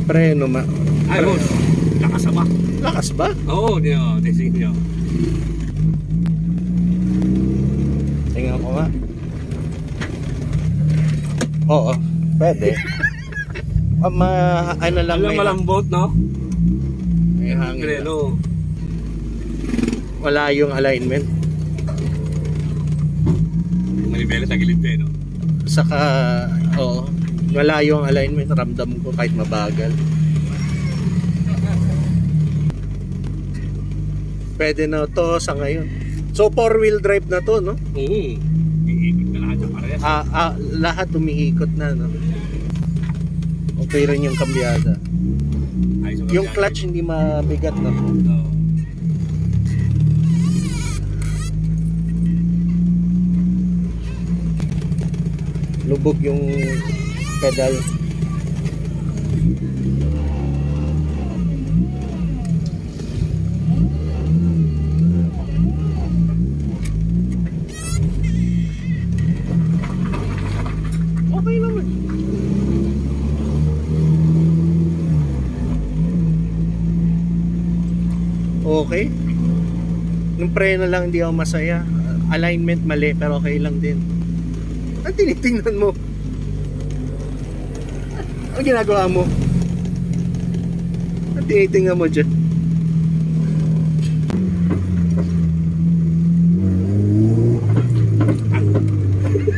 Preno Ayun, lakas ba? Lakas ba? Oo, testing niyo. Tingnan ko nga. Oo, pwede. Ano lang may malambot, no? May hangin. Preno. Wala yung alignment. Manibela sa gilid no? Saka, oo. Wala yung alignment. Ramdam ko kahit mabagal. Pwede na to sa ngayon. So 4-wheel drive na to, no? Oo. Iikot na lahat yung parehas. Lahat umiikot na, no? Okay rin yung kambyada. Yung clutch hindi mabigat, no? Oo. Lubog yung pedal. Okay naman. Okay. Yung preno lang hindi ako masaya. Alignment mali pero okay lang din. Ang tinitingnan mo? Ang ginagawa mo? Ang tinitingnan mo dyan?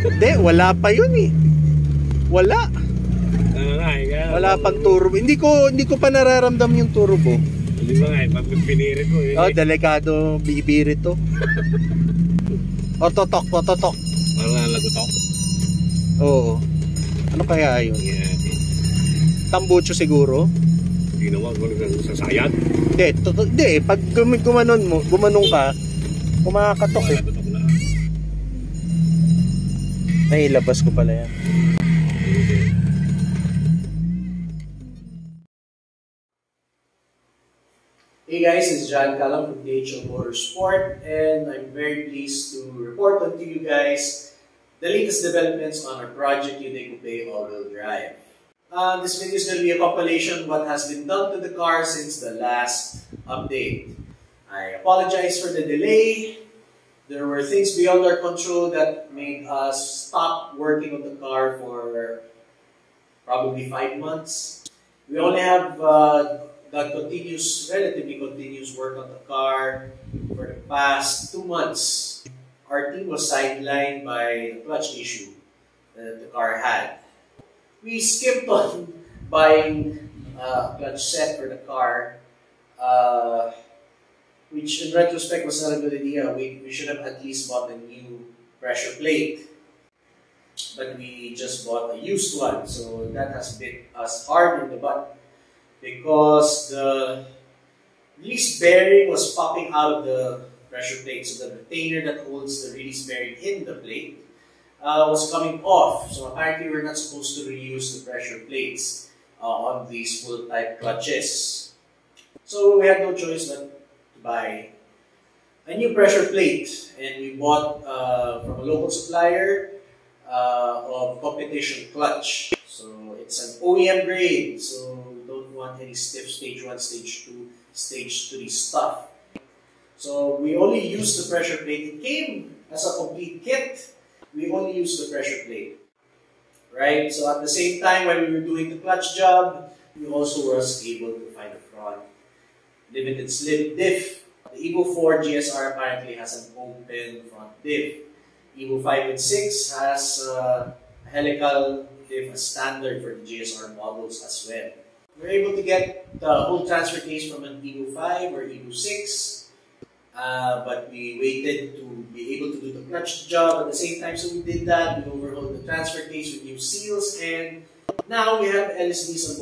Hindi, wala pa yun eh. Wala. Wala pang turbo. Hindi ko pa nararamdam yung turbo. Hindi ba nga eh, pag pinirit ko eh. Oh, delikado bibirit to. Ototok. Parang lagutok. Oo. Ano kaya yun? Yeah. Tambucho siguro? Ginawa ko sa sayad? Hindi. Pag gumanong ka, kumakatok eh. Ay, labas ko pala yan. Hey guys, it's John Calam from DHL Motorsport, and I'm very pleased to report on to you guys the latest developments on our project Hyundai Coupe all-wheel drive. This video is going to be a compilation of what has been done to the car since the last update. I apologize for the delay. There were things beyond our control that made us stop working on the car for probably 5 months. We only have done relatively continuous work on the car for the past 2 months. Our team was sidelined by the clutch issue that the car had. We skipped on buying a clutch set for the car, which in retrospect was not a good idea. We should have at least bought a new pressure plate. But we just bought a used one, so that has bit us hard in the butt because the release bearing was popping out of the pressure plate. So the retainer that holds the release bearing in the plate was coming off. So apparently we're not supposed to reuse the pressure plates on these full type clutches. So we had no choice but to buy a new pressure plate, and we bought from a local supplier of competition clutch. So it's an OEM grade, so we don't want any stiff stage 1, stage 2, stage 3 stuff. So we only used the pressure plate. It came as a complete kit. We only used the pressure plate. Right? So at the same time, when we were doing the clutch job, we also were able to find a front limited slip diff. The Evo 4 GSR apparently has an open front diff. Evo 5 and 6 has a helical diff, a standard for the GSR models as well. We were able to get the whole transfer case from an Evo 5 or Evo 6, but we waited to be able to do the clutch job at the same time. So we did that. We overhauled the transfer case with new seals, and now we have LSDs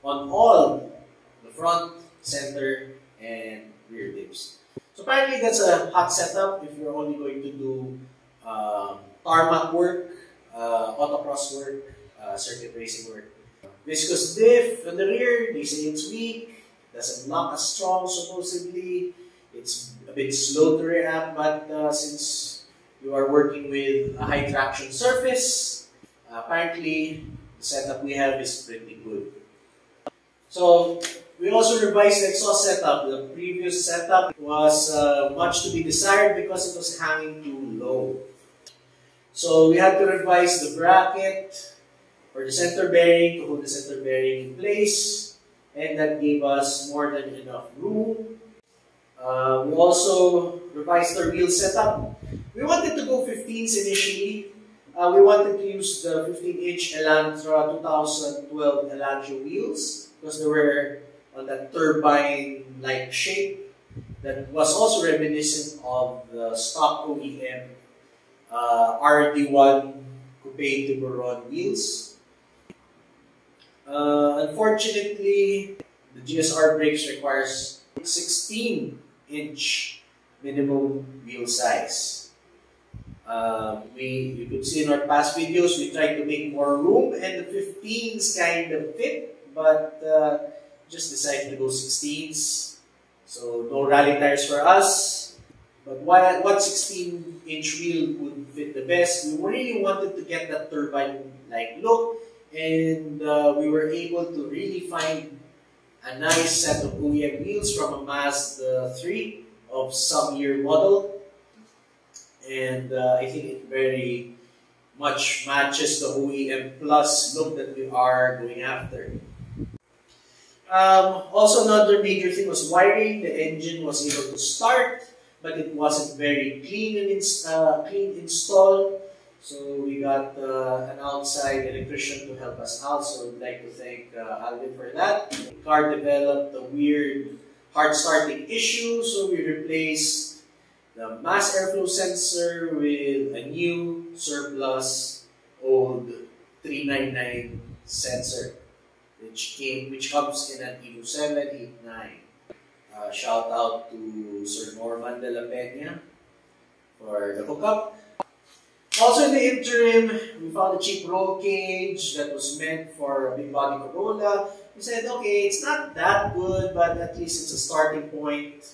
on all the front, center, and rear dips. So apparently that's a hot setup if you're only going to do tarmac work, autocross work, circuit racing work. Viscous diff on the rear, they say it's weak, doesn't lock as strong supposedly, it's a bit slow to react, but since you are working with a high traction surface, apparently the setup we have is pretty good. So we also revised the exhaust setup. The previous setup was much to be desired because it was hanging too low. So we had to revise the bracket for the center bearing to hold the center bearing in place, and that gave us more than enough room. We also revised our wheel setup. We wanted to go 15s initially. We wanted to use the 15-inch Elantra 2012 Elantra wheels because they were on that turbine-like shape that was also reminiscent of the stock OEM RD1 Coupe Tiburon wheels. Unfortunately, the GSR brakes requires 16-inch minimum wheel size. You could see in our past videos, we tried to make more room and the 15s kind of fit, but just decided to go 16s. So no rally tires for us. But what 16-inch wheel would fit the best? We really wanted to get that turbine-like look, and we were able to really find a nice set of OEM wheels from a Mazda 3 of some year model. And I think it very much matches the OEM Plus look that we are going after. Also, another major thing was wiring. The engine was able to start, but it wasn't very clean install. So we got an outside electrician to help us out. So I'd like to thank Alvin for that. The car developed a weird hard starting issue, so we replaced the mass airflow sensor with a new surplus old 399 sensor, which comes in an Evo 789. Shout out to Sir Norman de la Peña for the hookup. Also in the interim, we found a cheap roll cage that was meant for a big body Corolla. We said, okay, it's not that good, but at least it's a starting point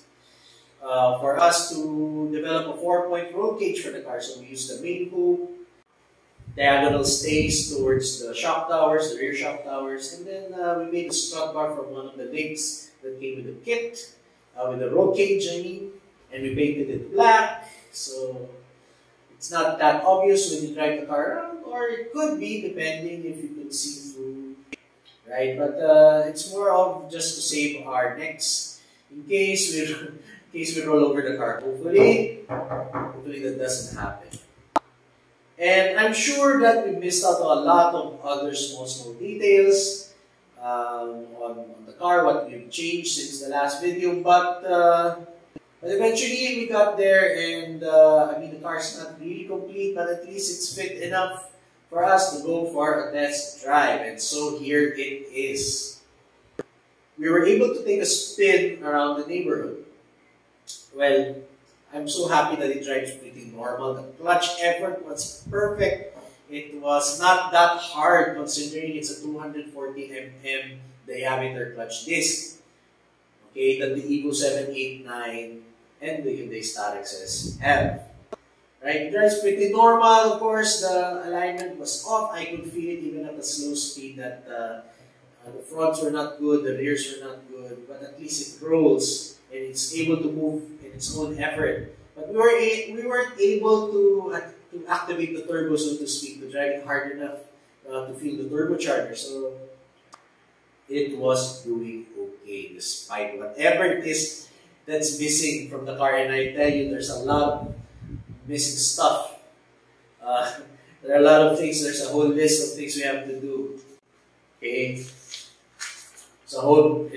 for us to develop a 4-point roll cage for the car. So we used the main hoop, diagonal stays towards the shock towers, the rear shock towers, and then we made a strut bar from one of the links that came with the kit, with the roll cage, I mean, and we painted it black. So it's not that obvious when you drive the car around, or it could be depending if you could see through, right? But it's more of just to save our necks in case we roll over the car. Hopefully that doesn't happen. And I'm sure that we missed out on a lot of other small details on the car, what we've changed since the last video, but eventually we got there, and I mean, the car's not really complete, but at least it's fit enough for us to go for a test drive, and so here it is. We were able to take a spin around the neighborhood. Well, I'm so happy that it drives pretty normal. The clutch effort was perfect. It was not that hard considering it's a 240 mm diameter clutch disc. Okay, that the Evo 789 and the Hyundai Starexes have. Right, it drives pretty normal. Of course, the alignment was off. I could feel it even at a slow speed that the fronts were not good, the rears were not good, but at least it rolls and it's able to move in its own effort. But we weren't able to activate the turbo, so to speak, to drive it hard enough to feel the turbocharger. So it was doing okay despite whatever it is that's missing from the car. And I tell you, there's a lot of missing stuff. There are a lot of things. There's a whole list of things we have to do. Okay, it's a whole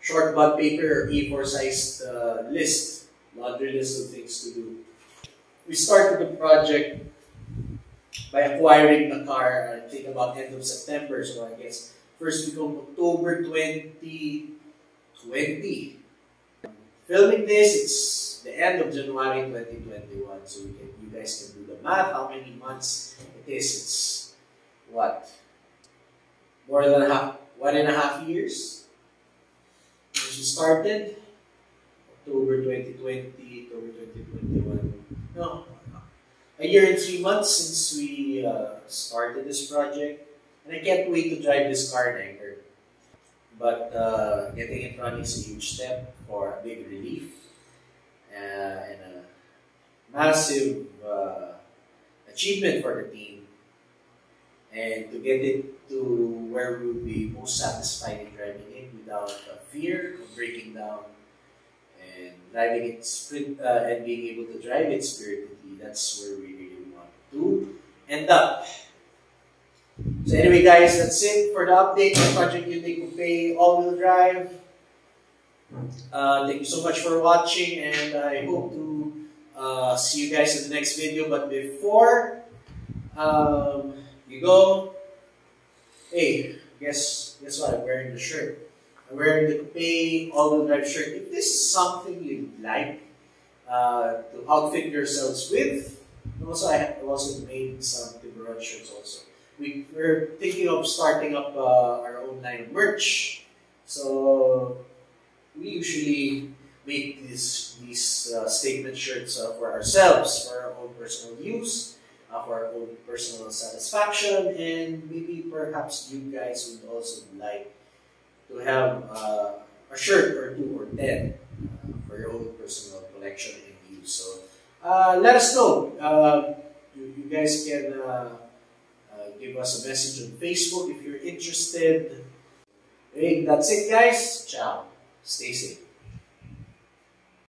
short bud paper or A4 sized list, laundry list of things to do. We started the project by acquiring the car, I think about end of September, so I guess first week of October 2020. Filming this, it's the end of January 2021, so you guys can do the math, how many months it is. It's what? More than 1.5 years since we started. October 2020, October 2021. No, a year and 3 months since we started this project. And I can't wait to drive this car next. But getting it running is a huge step for a big relief and a massive achievement for the team. And to get it to where we will be most satisfied in driving it without fear of breaking down and driving it and being able to drive it spiritedly, that's where we really want to end up. So anyway guys, that's it for the update on Project Hyundai Coupe all-wheel drive. Thank you so much for watching, and I hope to see you guys in the next video. But before you go, hey, guess what? I'm wearing the shirt. I'm wearing the Coupe all-wheel drive shirt. If this is something you'd like to outfit yourselves with, also I also made some Tiburon shirts also. We're thinking of starting up our own line of merch. So we usually make these statement shirts for ourselves, for our own personal use, for our own personal satisfaction, and maybe perhaps you guys would also like to have a shirt or 2 or 10 for your own personal collection and use. So let us know. You guys can give us a message on Facebook if you're interested. Hey, that's it guys. Ciao. Stay safe.